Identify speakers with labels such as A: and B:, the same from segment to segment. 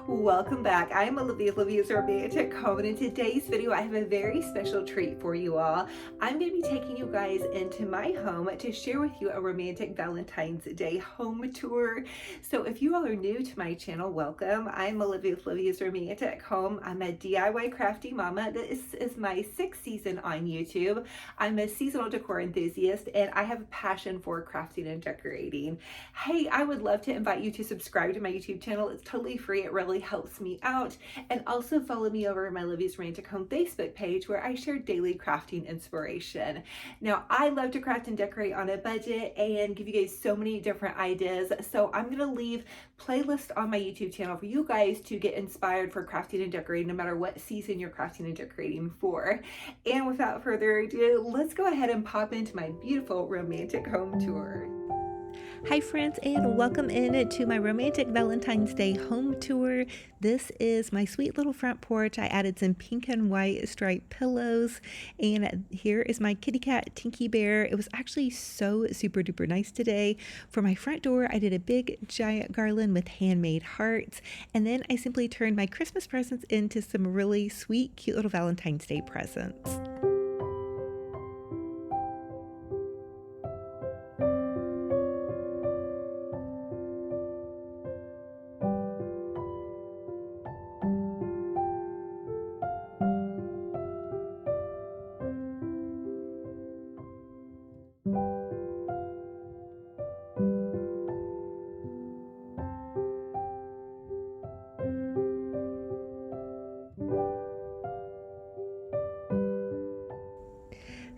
A: Welcome back. I'm Olivia's Romantic Home, and in today's video I have a very special treat for you all. I'm going to be taking you guys into my home to share with you a romantic Valentine's Day home tour. So if you all are new to my channel, welcome. I'm Olivia's Romantic Home. I'm a DIY crafty mama. This is my 6th season on YouTube. I'm a seasonal decor enthusiast and I have a passion for crafting and decorating. Hey, I would love to invite you to subscribe to my YouTube channel. It's totally free. It really helps me out. And also follow me over my Olivia's Romantic Home Facebook page where I share daily crafting inspiration. Now, I love to craft and decorate on a budget and give you guys so many different ideas. So I'm going to leave playlists on my YouTube channel for you guys to get inspired for crafting and decorating no matter what season you're crafting and decorating for. And without further ado, let's go ahead and pop into my beautiful romantic home tour. Hi friends, and welcome in to my romantic Valentine's Day home tour. This is my sweet little front porch. I added some pink and white striped pillows, and here is my kitty cat Tinky Bear. It was actually so super duper nice today. For my front door, I did a big giant garland with handmade hearts, and then I simply turned my Christmas presents into some really sweet, cute little Valentine's Day presents.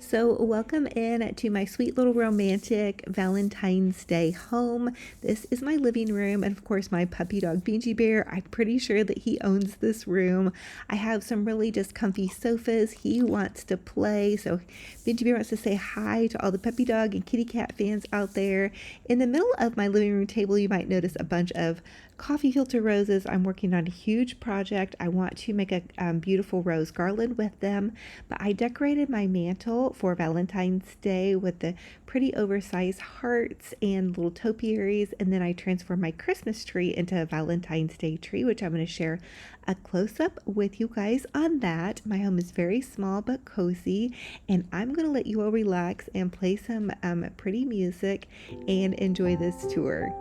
A: So welcome in to my sweet little romantic Valentine's Day home. This is my living room, and of course my puppy dog Benji Bear. I'm pretty sure that he owns this room. I have some really just comfy sofas. He wants to play, so Benji Bear wants to say hi to all the puppy dog and kitty cat fans out there. In the middle of my living room table, you might notice a bunch of coffee filter roses. I'm working on a huge project. I want to make a beautiful rose garland with them, but I decorated my mantle for Valentine's Day with the pretty oversized hearts and little topiaries, and then I transformed my Christmas tree into a Valentine's Day tree, which I'm going to share a close-up with you guys on that. My home is very small but cozy, and I'm going to let you all relax and play some pretty music and enjoy this tour.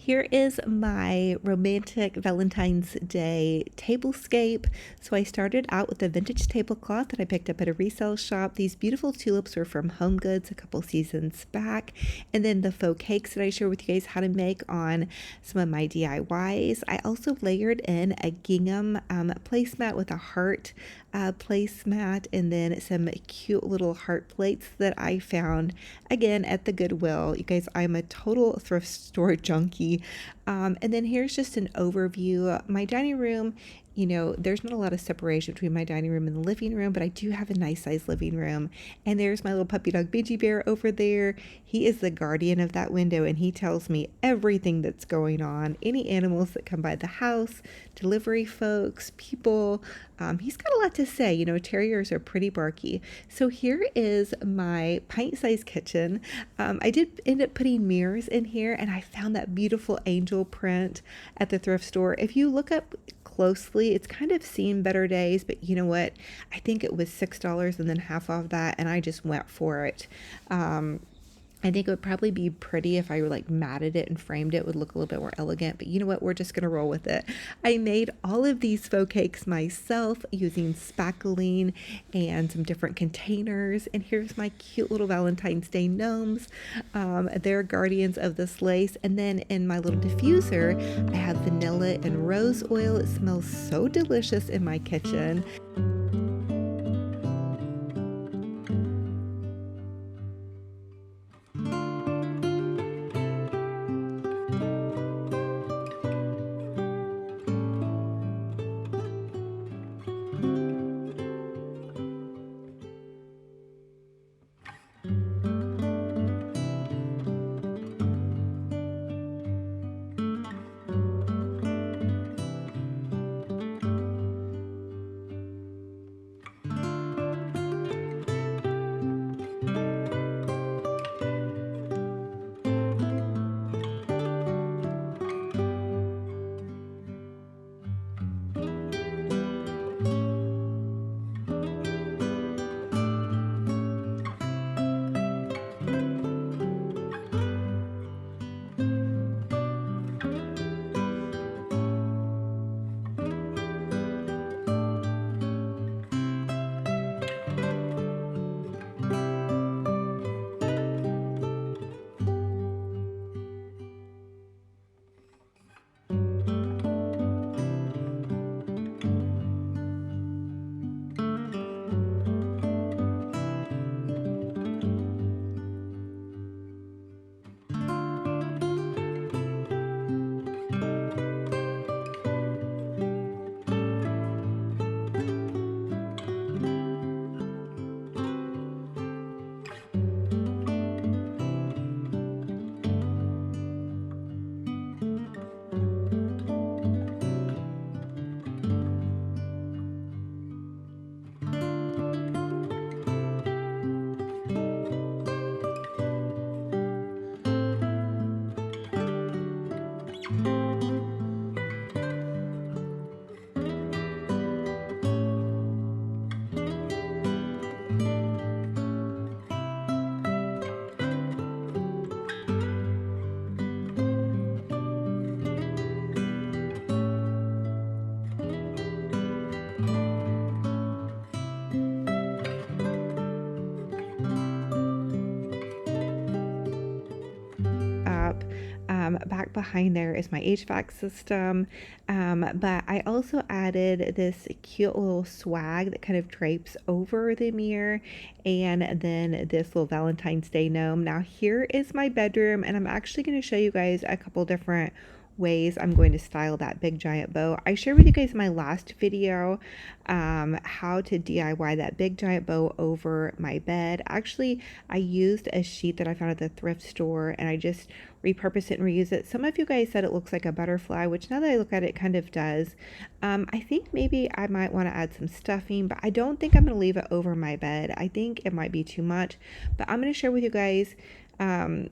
A: Here is my romantic Valentine's Day tablescape. So I started out with a vintage tablecloth that I picked up at a resale shop. These beautiful tulips were from Home Goods a couple seasons back. And then the faux cakes that I share with you guys how to make on some of my DIYs. I also layered in a gingham placemat with a heart placemat, and then some cute little heart plates that I found again at the Goodwill. You guys, I'm a total thrift store junkie. And then here's just an overview. My dining room, you know, there's not a lot of separation between my dining room and the living room, but I do have a nice sized living room. And there's my little puppy dog Benji Bear over there. He is the guardian of that window, and he tells me everything that's going on, any animals that come by the house, delivery folks, people. He's got a lot to say. You know, terriers are pretty barky. So here is my pint-sized kitchen. I did end up putting mirrors in here, and I found that beautiful angel print at the thrift store. If you look up closely, it's kind of seen better days, but you know what? I think it was $6 and then half off that, and I just went for it. I think it would probably be pretty if I like matted it and framed it. It would look a little bit more elegant, but you know what? We're just going to roll with it. I made all of these faux cakes myself using spackling and some different containers. And here's my cute little Valentine's Day gnomes. They're guardians of this lace. And then in my little diffuser, I have vanilla and rose oil. It smells so delicious in my kitchen. Up. Back behind there is my HVAC system, but I also added this cute little swag that kind of drapes over the mirror, and then this little Valentine's Day gnome. Now here is my bedroom, and I'm actually going to show you guys a couple different ways I'm going to style that big giant bow. I shared with you guys in my last video how to DIY that big giant bow over my bed. Actually, I used a sheet that I found at the thrift store, and I just repurpose it and reuse it. Some of you guys said it looks like a butterfly, which now that I look at it, it kind of does. I think maybe I might want to add some stuffing, but I don't think I'm going to leave it over my bed. I think it might be too much, but I'm going to share with you guys. And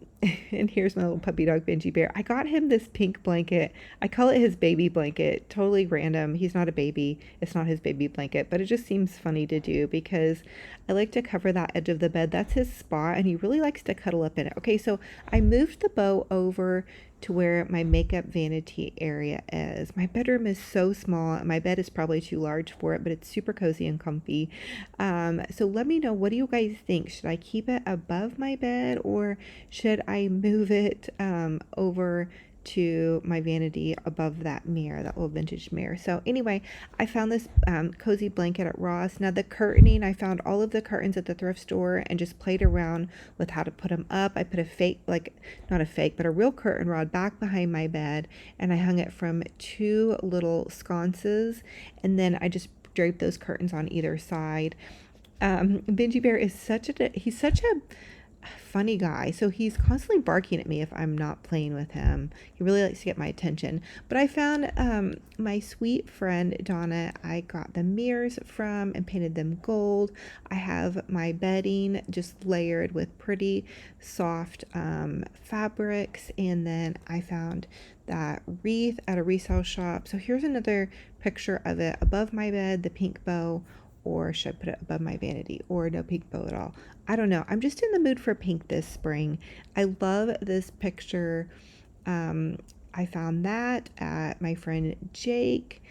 A: here's my little puppy dog Benji Bear. I got him this pink blanket. I call it his baby blanket. Totally random. He's not a baby. It's not his baby blanket, but it just seems funny to do because I like to cover that edge of the bed. That's his spot, and he really likes to cuddle up in it. Okay, so I moved the bow over to where my makeup vanity area is. My bedroom is so small. My bed is probably too large for it, but it's super cozy and comfy. So let me know, what do you guys think? Should I keep it above my bed, or should I move it over to my vanity above that mirror, that little vintage mirror? So anyway, I found this cozy blanket at Ross. Now the curtaining, I found all of the curtains at the thrift store and just played around with how to put them up. I put a fake, like not a fake, but a real curtain rod back behind my bed, and I hung it from 2 little sconces, and then I just draped those curtains on either side. Benji Bear is he's such a funny guy. So he's constantly barking at me if I'm not playing with him. He really likes to get my attention. But I found my sweet friend Donna, I got the mirrors from and painted them gold. I have my bedding just layered with pretty soft fabrics. And then I found that wreath at a resale shop. So here's another picture of it above my bed, the pink bow. Or should I put it above my vanity, or no pink bow at all? I don't know. I'm just in the mood for pink this spring. I love this picture. I found that at my friend Jake.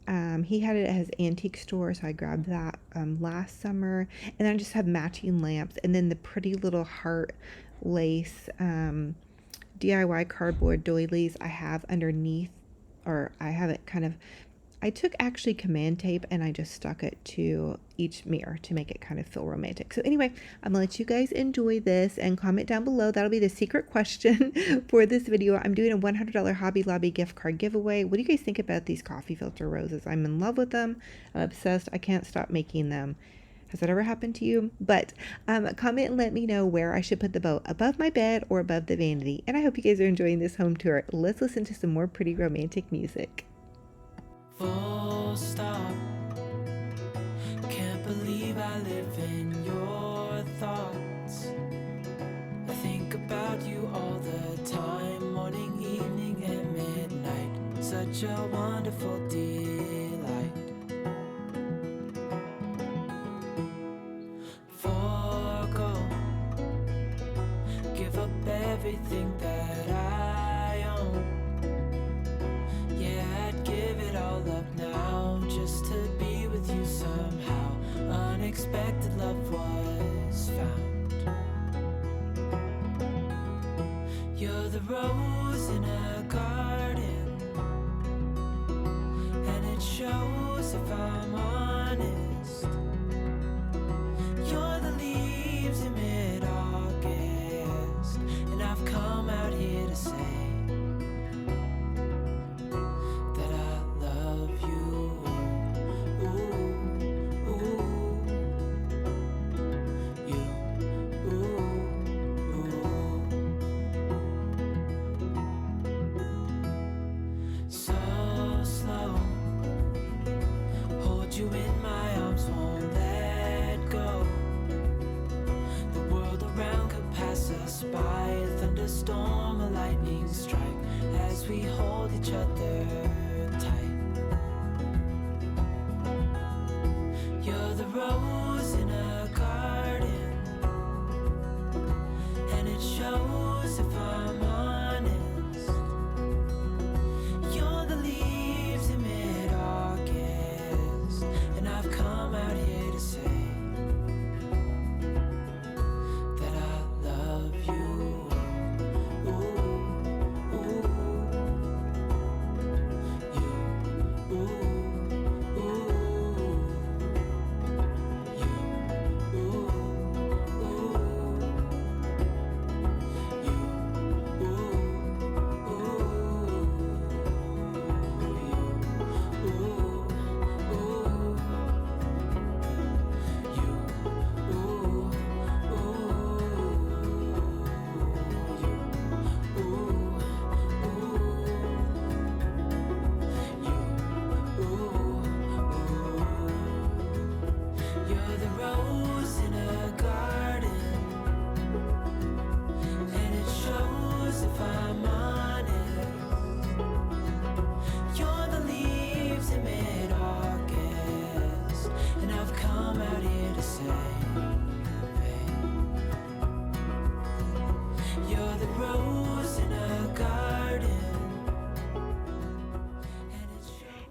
A: He had it at his antique store, so I grabbed that last summer. And then I just have matching lamps, and then the pretty little heart lace DIY cardboard doilies I have underneath, or I have it kind of, I took actually command tape and I just stuck it to each mirror to make it kind of feel romantic. So anyway, I'm gonna let you guys enjoy this and comment down below. That'll be the secret question for this video. I'm doing a $100 Hobby Lobby gift card giveaway. What do you guys think about these coffee filter roses? I'm in love with them. I'm obsessed. I can't stop making them. Has that ever happened to you? But comment and let me know where I should put the bow, above my bed or above the vanity. And I hope you guys are enjoying this home tour. Let's listen to some more pretty romantic music.
B: Full stop. Can't believe I live in your thoughts. I think about you all the time, morning, evening, and midnight. Such a wonderful delight. Forgo, give up everything that I own. Yeah, I'd give it all up now, just to be with you somehow. Unexpected love was found. You're the rose in a garden, and it shows if I'm honest. You're the leaves in mid-August, and I've come out here to say you in my arms, won't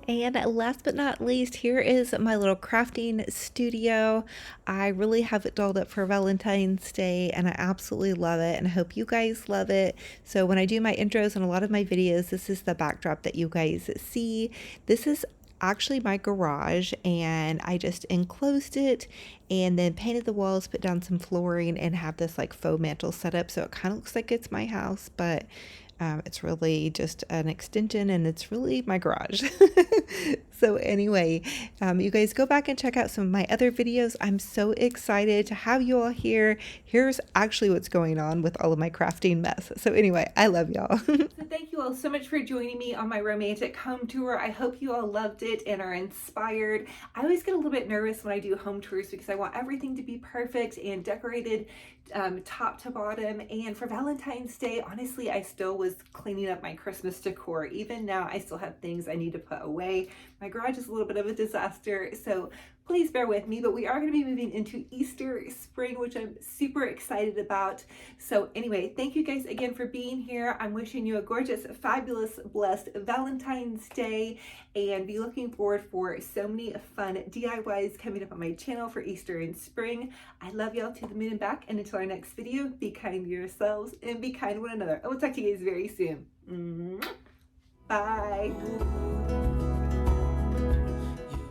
A: And last but not least, here is my little crafting studio. I really have it dolled up for Valentine's Day and I absolutely love it and I hope you guys love it. So when I do my intros and a lot of my videos, this is the backdrop that you guys see. This is actually my garage and I just enclosed it and then painted the walls, put down some flooring and have this like faux mantle set up so it kind of looks like it's my house, but it's really just an extension and it's really my garage. So anyway, you guys go back and check out some of my other videos. I'm so excited to have you all here. Here's actually what's going on with all of my crafting mess. So anyway, I love y'all. So thank you all so much for joining me on my romantic home tour. I hope you all loved it and are inspired. I always get a little bit nervous when I do home tours because I want everything to be perfect and decorated top to bottom. And for Valentine's Day, honestly, I still was cleaning up my Christmas decor. Even now, I still have things I need to put away. My garage is a little bit of a disaster, so please bear with me, but we are going to be moving into Easter spring, which I'm super excited about. So anyway, thank you guys again for being here. I'm wishing you a gorgeous, fabulous, blessed Valentine's Day and be looking forward for so many fun DIYs coming up on my channel for Easter and spring. I love y'all to the moon and back, and until our next video, be kind to yourselves and be kind to one another. I will talk to you guys very soon. Bye.